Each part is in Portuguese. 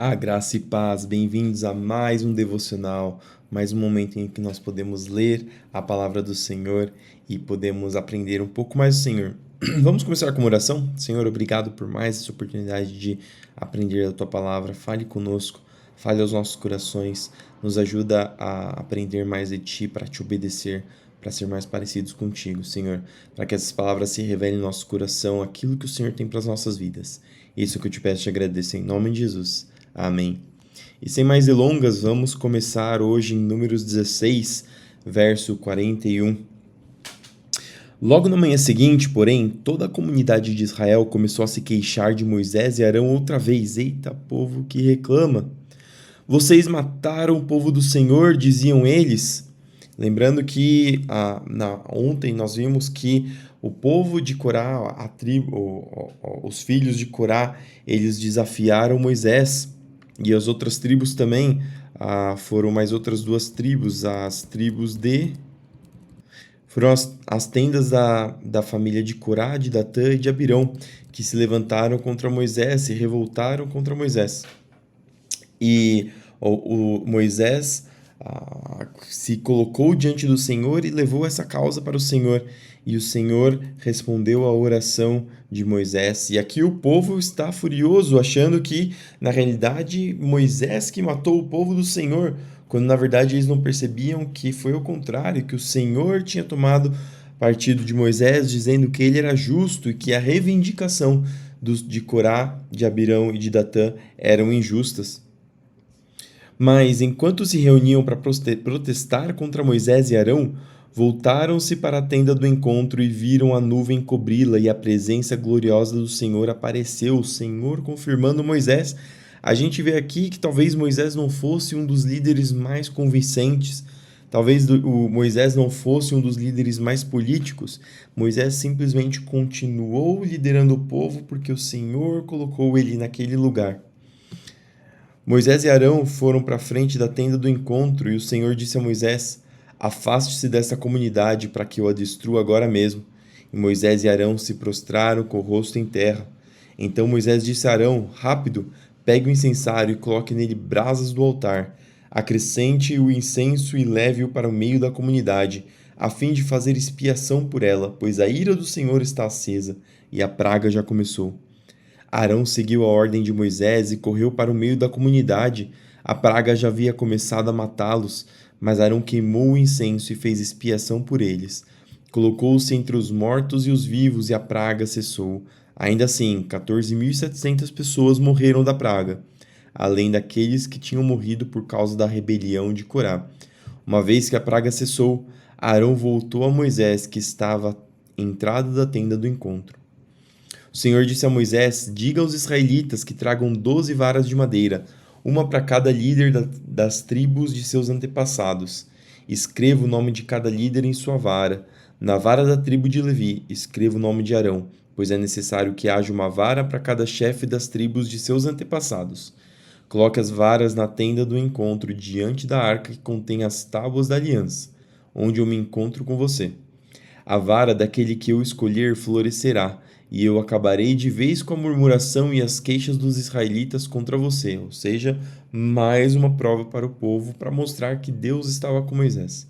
A graça e paz, bem-vindos a mais um devocional, mais um momento em que nós podemos ler a palavra do Senhor e podemos aprender um pouco mais do Senhor. Vamos começar com uma oração? Senhor, obrigado por mais essa oportunidade de aprender a tua palavra. Fale conosco, fale aos nossos corações, nos ajuda a aprender mais de ti, para te obedecer, para ser mais parecidos contigo, Senhor, para que essas palavras se revelem em nosso coração, aquilo que o Senhor tem para as nossas vidas. Isso que eu te peço e te agradeço em nome de Jesus. Amém. E sem mais delongas, vamos começar hoje em Números 16, verso 41. Logo na manhã seguinte, porém, toda a comunidade de Israel começou a se queixar de Moisés e Arão outra vez. Eita, povo que reclama! Vocês mataram o povo do Senhor, diziam eles. Lembrando que ontem nós vimos que o povo de Corá, a tribo, os filhos de Corá, eles desafiaram Moisés. E as outras tribos também, foram mais outras duas tribos, as tribos de... Foram as tendas da família de Corá, de Datã e de Abirão, que se levantaram contra Moisés, se revoltaram contra Moisés. E o Moisés se colocou diante do Senhor e levou essa causa para o Senhor. E o Senhor respondeu à oração de Moisés. E aqui o povo está furioso, achando que, na realidade, Moisés que matou o povo do Senhor, quando na verdade eles não percebiam que foi o contrário, que o Senhor tinha tomado partido de Moisés, dizendo que ele era justo e que a reivindicação de Corá, de Abirão e de Datã eram injustas. Mas, enquanto se reuniam para protestar contra Moisés e Arão, voltaram-se para a tenda do encontro e viram a nuvem cobri-la, e a presença gloriosa do Senhor apareceu, o Senhor confirmando Moisés. A gente vê aqui que talvez Moisés não fosse um dos líderes mais convincentes, talvez o Moisés não fosse um dos líderes mais políticos. Moisés simplesmente continuou liderando o povo porque o Senhor colocou ele naquele lugar. Moisés e Arão foram para a frente da tenda do encontro e o Senhor disse a Moisés: Afaste-se dessa comunidade para que eu a destrua agora mesmo. E Moisés e Arão se prostraram com o rosto em terra. Então Moisés disse a Arão: Rápido, pegue o incensário e coloque nele brasas do altar. Acrescente o incenso e leve-o para o meio da comunidade, a fim de fazer expiação por ela, pois a ira do Senhor está acesa e a praga já começou. Arão seguiu a ordem de Moisés e correu para o meio da comunidade. A praga já havia começado a matá-los, mas Arão queimou o incenso e fez expiação por eles. Colocou-se entre os mortos e os vivos e a praga cessou. Ainda assim, 14.700 pessoas morreram da praga, além daqueles que tinham morrido por causa da rebelião de Corá. Uma vez que a praga cessou, Arão voltou a Moisés, que estava à entrada da tenda do encontro. O Senhor disse a Moisés: Diga aos israelitas que tragam 12 varas de madeira, uma para cada líder das tribos de seus antepassados. Escreva o nome de cada líder em sua vara. Na vara da tribo de Levi, escreva o nome de Arão, pois é necessário que haja uma vara para cada chefe das tribos de seus antepassados. Coloque as varas na tenda do encontro, diante da arca que contém as tábuas da aliança, onde eu me encontro com você. A vara daquele que eu escolher florescerá, e eu acabarei de vez com a murmuração e as queixas dos israelitas contra você. Ou seja, mais uma prova para o povo, para mostrar que Deus estava com Moisés.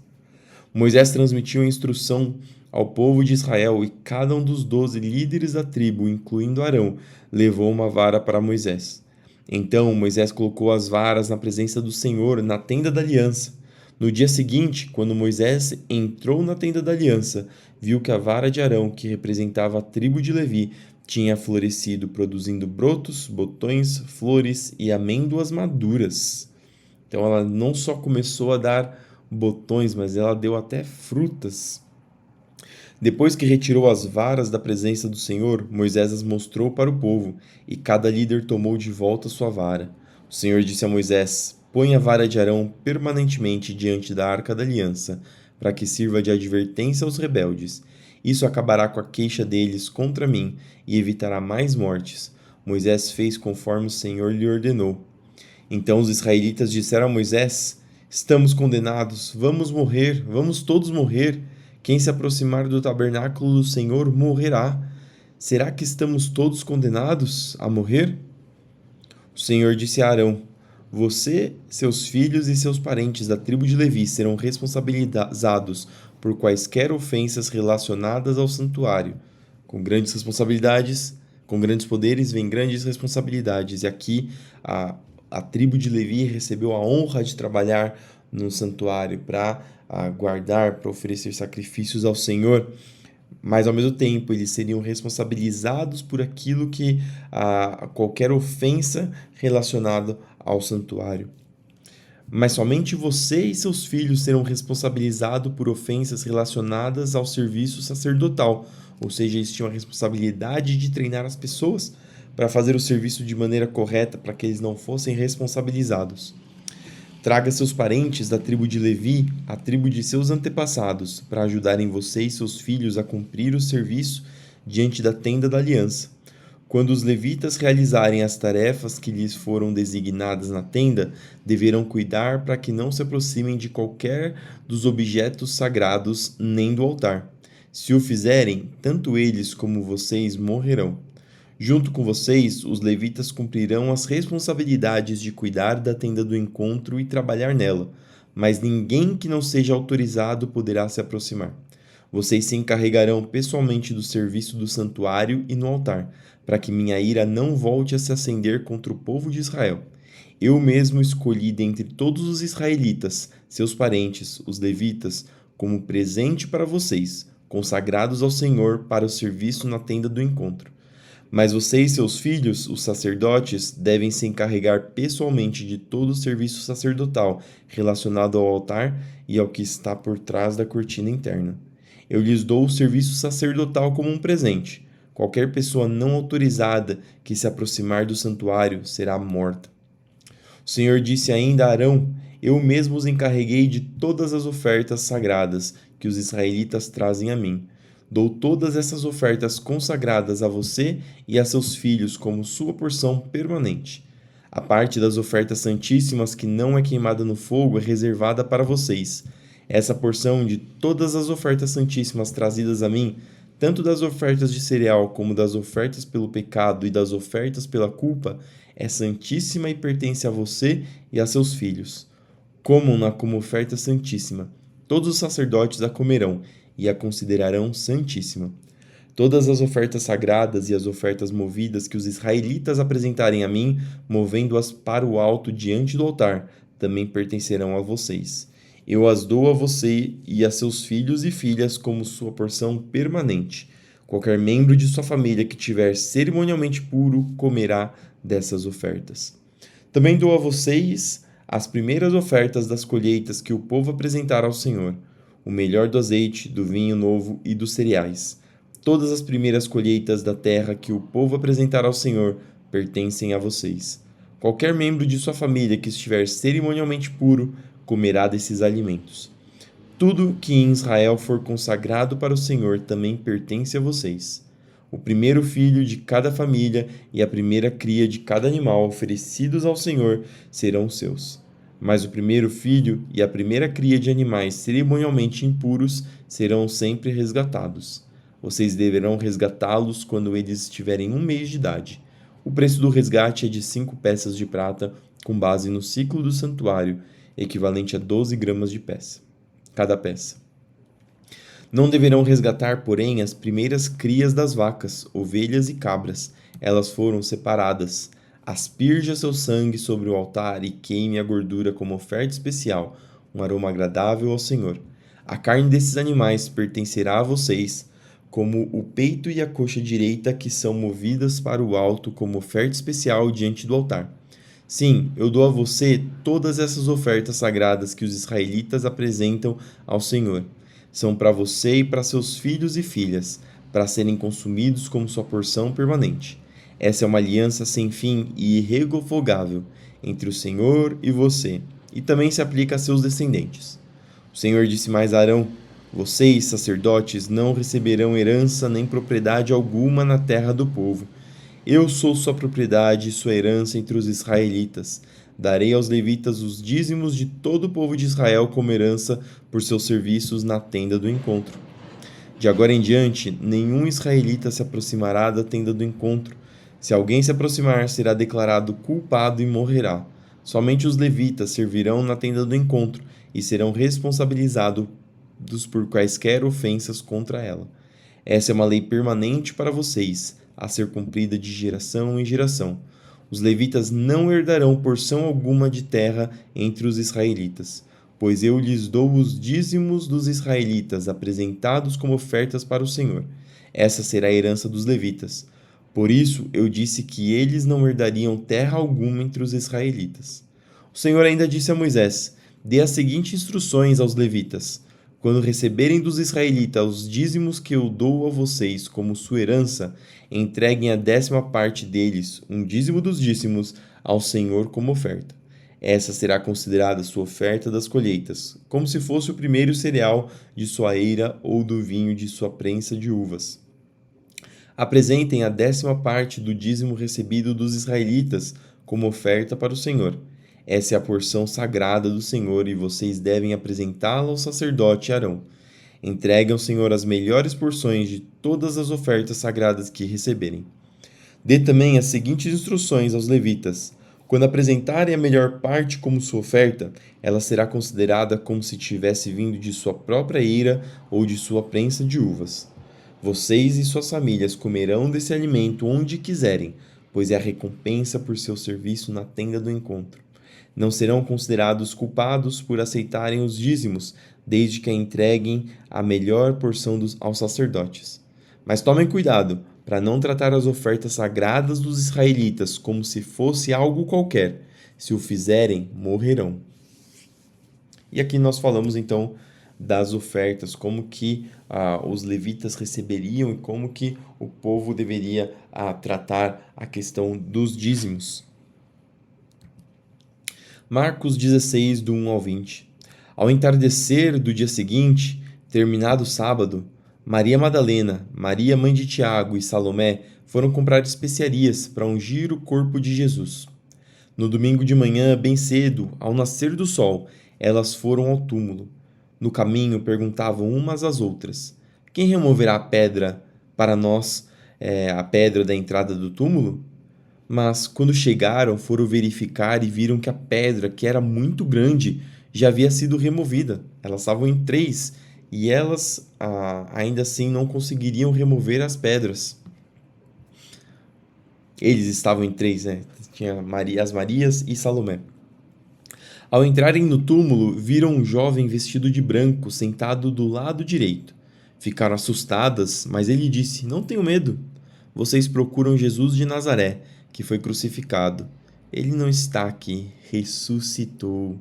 Moisés transmitiu a instrução ao povo de Israel, e cada um dos 12 líderes da tribo, incluindo Arão, levou uma vara para Moisés. Então Moisés colocou as varas na presença do Senhor, na tenda da aliança. No dia seguinte, quando Moisés entrou na tenda da aliança, viu que a vara de Arão, que representava a tribo de Levi, tinha florescido, produzindo brotos, botões, flores e amêndoas maduras. Então ela não só começou a dar botões, mas ela deu até frutas. Depois que retirou as varas da presença do Senhor, Moisés as mostrou para o povo, e cada líder tomou de volta sua vara. O Senhor disse a Moisés: Põe a vara de Arão permanentemente diante da arca da aliança, para que sirva de advertência aos rebeldes. Isso acabará com a queixa deles contra mim e evitará mais mortes. Moisés fez conforme o Senhor lhe ordenou. Então os israelitas disseram a Moisés: Estamos condenados, vamos morrer, vamos todos morrer. Quem se aproximar do tabernáculo do Senhor morrerá. Será que estamos todos condenados a morrer? O Senhor disse a Arão: Você, seus filhos e seus parentes da tribo de Levi serão responsabilizados por quaisquer ofensas relacionadas ao santuário. Com grandes responsabilidades, com grandes poderes, vem grandes responsabilidades. E aqui a tribo de Levi recebeu a honra de trabalhar no santuário para guardar, para oferecer sacrifícios ao Senhor, mas ao mesmo tempo eles seriam responsabilizados por aquilo que qualquer ofensa relacionada ao santuário. Mas somente você e seus filhos serão responsabilizados por ofensas relacionadas ao serviço sacerdotal, ou seja, eles tinham a responsabilidade de treinar as pessoas para fazer o serviço de maneira correta, para que eles não fossem responsabilizados. Traga seus parentes da tribo de Levi, a tribo de seus antepassados, para ajudarem você e seus filhos a cumprir o serviço diante da tenda da aliança. Quando os levitas realizarem as tarefas que lhes foram designadas na tenda, deverão cuidar para que não se aproximem de qualquer dos objetos sagrados nem do altar. Se o fizerem, tanto eles como vocês morrerão. Junto com vocês, os levitas cumprirão as responsabilidades de cuidar da tenda do encontro e trabalhar nela, mas ninguém que não seja autorizado poderá se aproximar. Vocês se encarregarão pessoalmente do serviço do santuário e no altar, para que minha ira não volte a se acender contra o povo de Israel. Eu mesmo escolhi dentre todos os israelitas, seus parentes, os levitas, como presente para vocês, consagrados ao Senhor para o serviço na tenda do encontro. Mas você e seus filhos, os sacerdotes, devem se encarregar pessoalmente de todo o serviço sacerdotal relacionado ao altar e ao que está por trás da cortina interna. Eu lhes dou o serviço sacerdotal como um presente. Qualquer pessoa não autorizada que se aproximar do santuário será morta. O Senhor disse ainda a Arão: Eu mesmo os encarreguei de todas as ofertas sagradas que os israelitas trazem a mim. Dou todas essas ofertas consagradas a você e a seus filhos como sua porção permanente. A parte das ofertas santíssimas que não é queimada no fogo é reservada para vocês. Essa porção de todas as ofertas santíssimas trazidas a mim, tanto das ofertas de cereal como das ofertas pelo pecado e das ofertas pela culpa, é santíssima e pertence a você e a seus filhos. Comam-na como oferta santíssima. Todos os sacerdotes a comerão e a considerarão santíssima. Todas as ofertas sagradas e as ofertas movidas que os israelitas apresentarem a mim, movendo-as para o alto diante do altar, também pertencerão a vocês. Eu as dou a você e a seus filhos e filhas como sua porção permanente. Qualquer membro de sua família que tiver cerimonialmente puro comerá dessas ofertas. Também dou a vocês as primeiras ofertas das colheitas que o povo apresentar ao Senhor, o melhor do azeite, do vinho novo e dos cereais. Todas as primeiras colheitas da terra que o povo apresentar ao Senhor pertencem a vocês. Qualquer membro de sua família que estiver cerimonialmente puro comerá desses alimentos. Tudo que em Israel for consagrado para o Senhor também pertence a vocês. O primeiro filho de cada família e a primeira cria de cada animal oferecidos ao Senhor serão seus. Mas o primeiro filho e a primeira cria de animais cerimonialmente impuros serão sempre resgatados. Vocês deverão resgatá-los quando eles estiverem 1 mês de idade. O preço do resgate é de 5 peças de prata, com base no ciclo do santuário, equivalente a 12 gramas de peça, cada peça. Não deverão resgatar, porém, as primeiras crias das vacas, ovelhas e cabras. Elas foram separadas. Asperja seu sangue sobre o altar e queime a gordura como oferta especial, um aroma agradável ao Senhor. A carne desses animais pertencerá a vocês, como o peito e a coxa direita, que são movidas para o alto como oferta especial diante do altar. Sim, eu dou a você todas essas ofertas sagradas que os israelitas apresentam ao Senhor. São para você e para seus filhos e filhas, para serem consumidos como sua porção permanente. Essa é uma aliança sem fim e irrevogável entre o Senhor e você, e também se aplica a seus descendentes. O Senhor disse mais a Arão: Vocês, sacerdotes, não receberão herança nem propriedade alguma na terra do povo. Eu sou sua propriedade e sua herança entre os israelitas. Darei aos levitas os dízimos de todo o povo de Israel como herança por seus serviços na tenda do encontro. De agora em diante, nenhum israelita se aproximará da tenda do encontro, Se alguém se aproximar, será declarado culpado e morrerá. Somente os levitas servirão na tenda do encontro e serão responsabilizados por quaisquer ofensas contra ela. Essa é uma lei permanente para vocês, a ser cumprida de geração em geração. Os levitas não herdarão porção alguma de terra entre os israelitas, pois eu lhes dou os dízimos dos israelitas apresentados como ofertas para o Senhor. Essa será a herança dos levitas. Por isso eu disse que eles não herdariam terra alguma entre os israelitas. O Senhor ainda disse a Moisés: Dê as seguintes instruções aos levitas: quando receberem dos israelitas os dízimos que eu dou a vocês como sua herança, entreguem a 10ª parte deles, um dízimo dos dízimos, ao Senhor como oferta. Essa será considerada sua oferta das colheitas, como se fosse o primeiro cereal de sua eira ou do vinho de sua prensa de uvas. Apresentem a 10ª parte do dízimo recebido dos israelitas como oferta para o Senhor. Essa é a porção sagrada do Senhor e vocês devem apresentá-la ao sacerdote Arão. Entreguem ao Senhor as melhores porções de todas as ofertas sagradas que receberem. Dê também as seguintes instruções aos levitas: quando apresentarem a melhor parte como sua oferta, ela será considerada como se tivesse vindo de sua própria eira ou de sua prensa de uvas. Vocês e suas famílias comerão desse alimento onde quiserem, pois é a recompensa por seu serviço na tenda do encontro. Não serão considerados culpados por aceitarem os dízimos, desde que a entreguem a melhor porção aos sacerdotes. Mas tomem cuidado para não tratar as ofertas sagradas dos israelitas como se fosse algo qualquer. Se o fizerem, morrerão. E aqui nós falamos então das ofertas, como que os levitas receberiam e como que o povo deveria tratar a questão dos dízimos. Marcos 16, do 1 ao 20. Ao entardecer do dia seguinte, terminado o sábado, Maria Madalena, Maria mãe de Tiago e Salomé foram comprar especiarias para ungir o corpo de Jesus. No domingo de manhã, bem cedo, ao nascer do sol, elas foram ao túmulo. No caminho, perguntavam umas às outras: Quem removerá a pedra para nós, a pedra da entrada do túmulo? Mas, quando chegaram, foram verificar e viram que a pedra, que era muito grande, já havia sido removida. Elas estavam em 3 e elas ainda assim não conseguiriam remover as pedras. Eles estavam em 3, né? Tinha as Marias e Salomé. Ao entrarem no túmulo, viram um jovem vestido de branco sentado do lado direito. Ficaram assustadas, mas ele disse: Não tenham medo. Vocês procuram Jesus de Nazaré, que foi crucificado. Ele não está aqui, ressuscitou.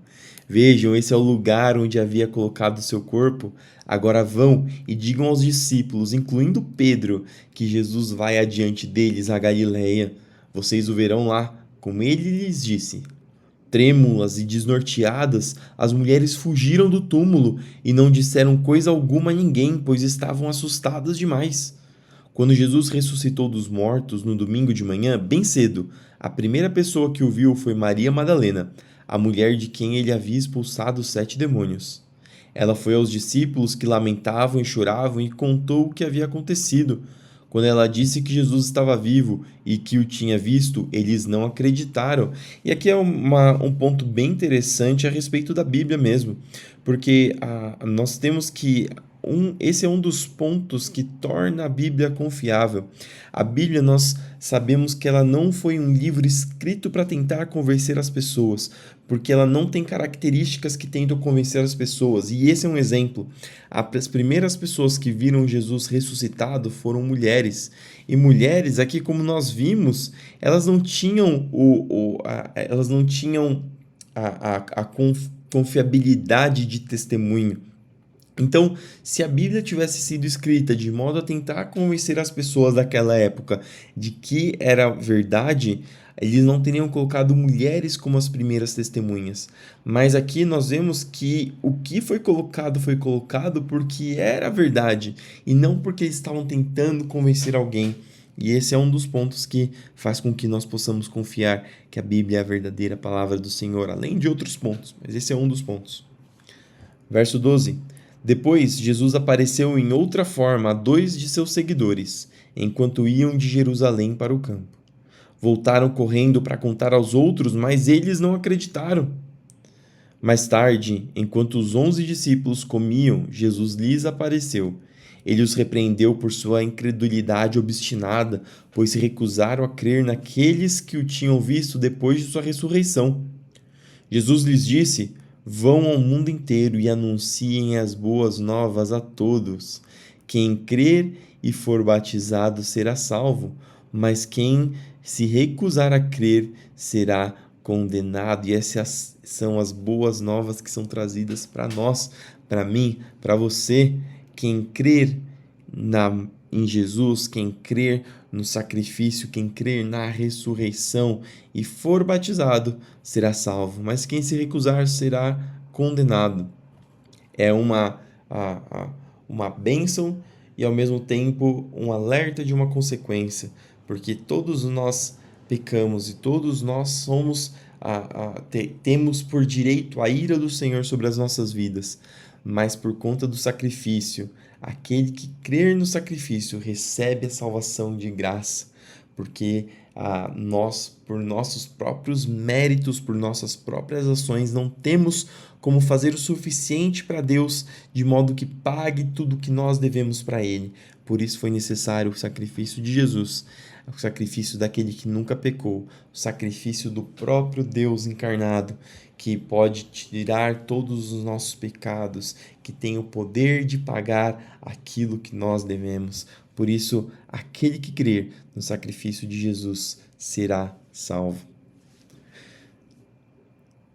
Vejam, esse é o lugar onde havia colocado seu corpo. Agora vão e digam aos discípulos, incluindo Pedro, que Jesus vai adiante deles à Galileia. Vocês o verão lá, como ele lhes disse. Trêmulas e desnorteadas, as mulheres fugiram do túmulo e não disseram coisa alguma a ninguém, pois estavam assustadas demais. Quando Jesus ressuscitou dos mortos no domingo de manhã, bem cedo, a primeira pessoa que o viu foi Maria Madalena, a mulher de quem ele havia expulsado os 7 demônios. Ela foi aos discípulos que lamentavam e choravam e contou o que havia acontecido. Quando ela disse que Jesus estava vivo e que o tinha visto, eles não acreditaram. E aqui é um ponto bem interessante a respeito da Bíblia mesmo, porque nós temos que esse é um dos pontos que torna a Bíblia confiável. A Bíblia, nós sabemos que ela não foi um livro escrito para tentar convencer as pessoas, porque ela não tem características que tentam convencer as pessoas. E esse é um exemplo. As primeiras pessoas que viram Jesus ressuscitado foram mulheres. E mulheres, aqui como nós vimos, elas não tinham a confiabilidade de testemunho. Então, se a Bíblia tivesse sido escrita de modo a tentar convencer as pessoas daquela época de que era verdade, eles não teriam colocado mulheres como as primeiras testemunhas. Mas aqui nós vemos que o que foi colocado porque era verdade e não porque eles estavam tentando convencer alguém. E esse é um dos pontos que faz com que nós possamos confiar que a Bíblia é a verdadeira palavra do Senhor, além de outros pontos, mas esse é um dos pontos. Verso 12. Depois, Jesus apareceu em outra forma a 2 de seus seguidores, enquanto iam de Jerusalém para o campo. Voltaram correndo para contar aos outros, mas eles não acreditaram. Mais tarde, enquanto os 11 discípulos comiam, Jesus lhes apareceu. Ele os repreendeu por sua incredulidade obstinada, pois se recusaram a crer naqueles que o tinham visto depois de sua ressurreição. Jesus lhes disse: Vão ao mundo inteiro e anunciem as boas novas a todos. Quem crer e for batizado será salvo, mas quem se recusar a crer será condenado. E essas são as boas novas que são trazidas para nós, para mim, para você. Quem crer em Jesus, quem crer no sacrifício, quem crer na ressurreição e for batizado será salvo, mas quem se recusar será condenado. É uma bênção e ao mesmo tempo um alerta de uma consequência, porque todos nós pecamos e todos nós temos por direito a ira do Senhor sobre as nossas vidas, mas por conta do sacrifício, aquele que crer no sacrifício recebe a salvação de graça, porque nós, por nossos próprios méritos, por nossas próprias ações, não temos como fazer o suficiente para Deus, de modo que pague tudo que nós devemos para Ele. Por isso foi necessário o sacrifício de Jesus, o sacrifício daquele que nunca pecou, o sacrifício do próprio Deus encarnado, que pode tirar todos os nossos pecados, que tem o poder de pagar aquilo que nós devemos. Por isso, aquele que crer no sacrifício de Jesus será salvo.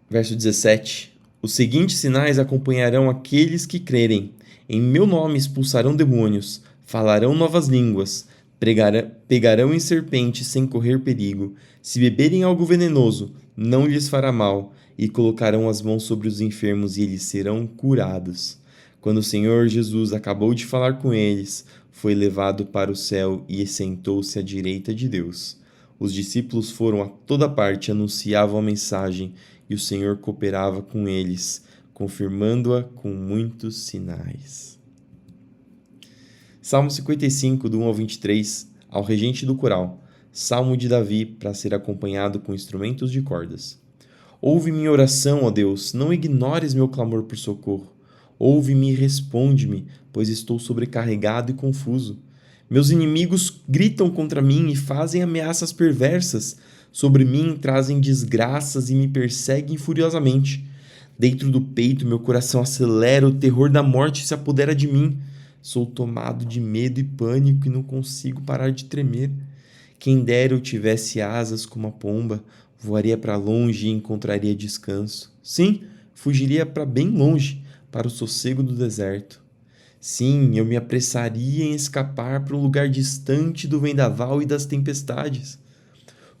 Verso 17. Os seguintes sinais acompanharão aqueles que crerem. Em meu nome expulsarão demônios, falarão novas línguas, pegarão em serpentes sem correr perigo. Se beberem algo venenoso, não lhes fará mal, e colocarão as mãos sobre os enfermos e eles serão curados. Quando o Senhor Jesus acabou de falar com eles, foi levado para o céu e sentou-se à direita de Deus. Os discípulos foram a toda parte, anunciavam a mensagem, e o Senhor cooperava com eles, confirmando-a com muitos sinais. Salmo 55, do 1 ao 23, ao regente do coral, Salmo de Davi, para ser acompanhado com instrumentos de cordas. Ouve minha oração, ó Deus, não ignores meu clamor por socorro. Ouve-me e responde-me, pois estou sobrecarregado e confuso. Meus inimigos gritam contra mim e fazem ameaças perversas. Sobre mim trazem desgraças e me perseguem furiosamente. Dentro do peito meu coração acelera, o terror da morte se apodera de mim. Sou tomado de medo e pânico e não consigo parar de tremer. Quem dera eu tivesse asas como a pomba, voaria para longe e encontraria descanso. Sim, fugiria para bem longe, para o sossego do deserto. Sim, eu me apressaria em escapar para um lugar distante do vendaval e das tempestades.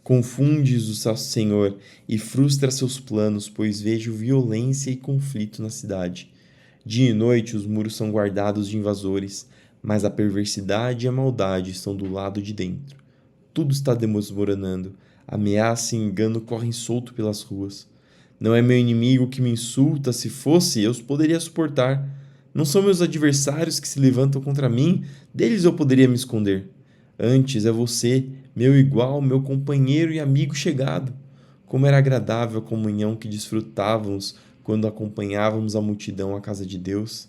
Confundes o seu Senhor e frustra seus planos, pois vejo violência e conflito na cidade. Dia e noite os muros são guardados de invasores, mas a perversidade e a maldade estão do lado de dentro. Tudo está desmoronando, ameaça e engano correm solto pelas ruas. Não é meu inimigo que me insulta, se fosse, eu os poderia suportar. Não são meus adversários que se levantam contra mim, deles eu poderia me esconder. Antes é você, meu igual, meu companheiro e amigo chegado. Como era agradável a comunhão que desfrutávamos quando acompanhávamos a multidão à casa de Deus.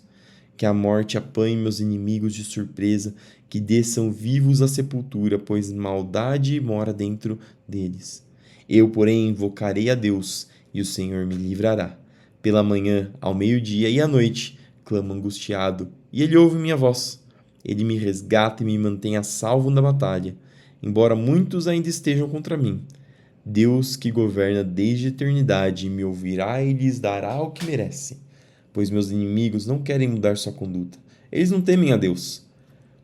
Que a morte apanhe meus inimigos de surpresa, que desçam vivos à sepultura, pois maldade mora dentro deles. Eu, porém, invocarei a Deus, e o Senhor me livrará. Pela manhã, ao meio-dia e à noite, clamo angustiado, e ele ouve minha voz. Ele me resgata e me mantém a salvo na batalha, embora muitos ainda estejam contra mim. Deus, que governa desde a eternidade, me ouvirá e lhes dará o que merece, pois meus inimigos não querem mudar sua conduta. Eles não temem a Deus.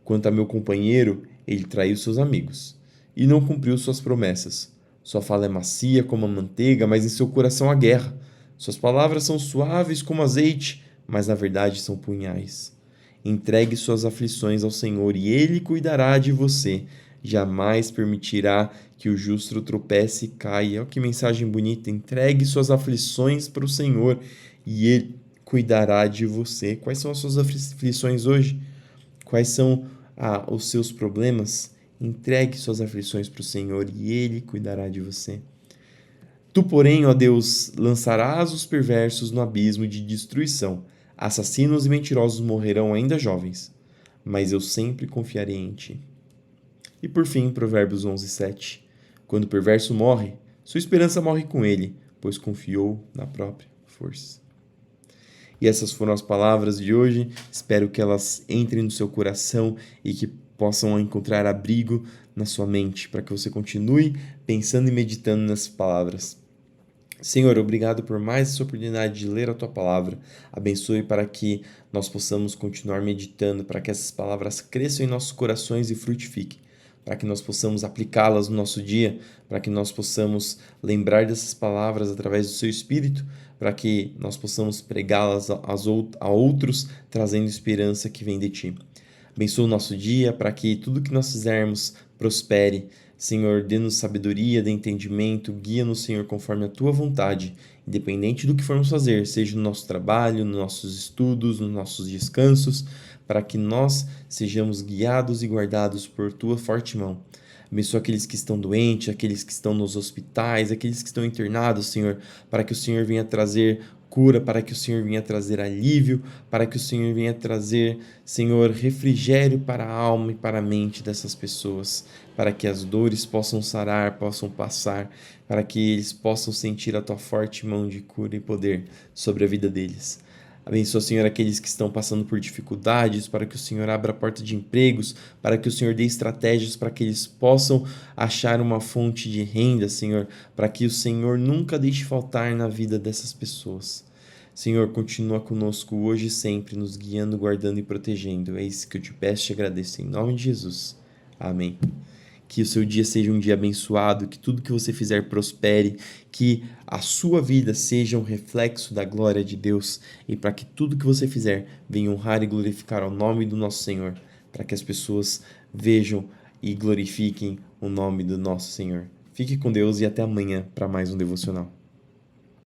Quanto a meu companheiro, ele traiu seus amigos e não cumpriu suas promessas. Sua fala é macia como a manteiga, mas em seu coração há guerra. Suas palavras são suaves como azeite, mas na verdade são punhais. Entregue suas aflições ao Senhor e Ele cuidará de você. Jamais permitirá que o justo tropece e caia. Olha que mensagem bonita. Entregue suas aflições para o Senhor e Ele cuidará de você. Quais são as suas aflições hoje? Quais são os seus problemas? Entregue suas aflições para o Senhor e Ele cuidará de você. Tu, porém, ó Deus, lançarás os perversos no abismo de destruição. Assassinos e mentirosos morrerão ainda jovens, mas eu sempre confiarei em ti. E por fim, Provérbios 11:7. Quando o perverso morre, sua esperança morre com ele, pois confiou na própria força. E essas foram as palavras de hoje. Espero que elas entrem no seu coração e que possam encontrar abrigo na sua mente, para que você continue pensando e meditando nessas palavras. Senhor, obrigado por mais essa oportunidade de ler a Tua palavra. Abençoe para que nós possamos continuar meditando, para que essas palavras cresçam em nossos corações e frutifiquem, para que nós possamos aplicá-las no nosso dia, para que nós possamos lembrar dessas palavras através do Seu Espírito, para que nós possamos pregá-las a outros, trazendo esperança que vem de Ti. Abençoa o nosso dia para que tudo que nós fizermos prospere. Senhor, dê-nos sabedoria, dê entendimento, guia-nos, Senhor, conforme a Tua vontade, independente do que formos fazer, seja no nosso trabalho, nos nossos estudos, nos nossos descansos, para que nós sejamos guiados e guardados por Tua forte mão. Abençoa aqueles que estão doentes, aqueles que estão nos hospitais, aqueles que estão internados, Senhor, para que o Senhor venha trazer cura, para que o Senhor venha trazer alívio, para que o Senhor venha trazer, Senhor, refrigério para a alma e para a mente dessas pessoas, para que as dores possam sarar, possam passar, para que eles possam sentir a Tua forte mão de cura e poder sobre a vida deles. Abençoa, Senhor, aqueles que estão passando por dificuldades, para que o Senhor abra a porta de empregos, para que o Senhor dê estratégias para que eles possam achar uma fonte de renda, Senhor, para que o Senhor nunca deixe faltar na vida dessas pessoas. Senhor, continua conosco hoje e sempre, nos guiando, guardando e protegendo. É isso que eu te peço e te agradeço, em nome de Jesus. Amém. Que o seu dia seja um dia abençoado, que tudo que você fizer prospere, que a sua vida seja um reflexo da glória de Deus e para que tudo que você fizer venha honrar e glorificar o nome do nosso Senhor, para que as pessoas vejam e glorifiquem o nome do nosso Senhor. Fique com Deus e até amanhã para mais um devocional.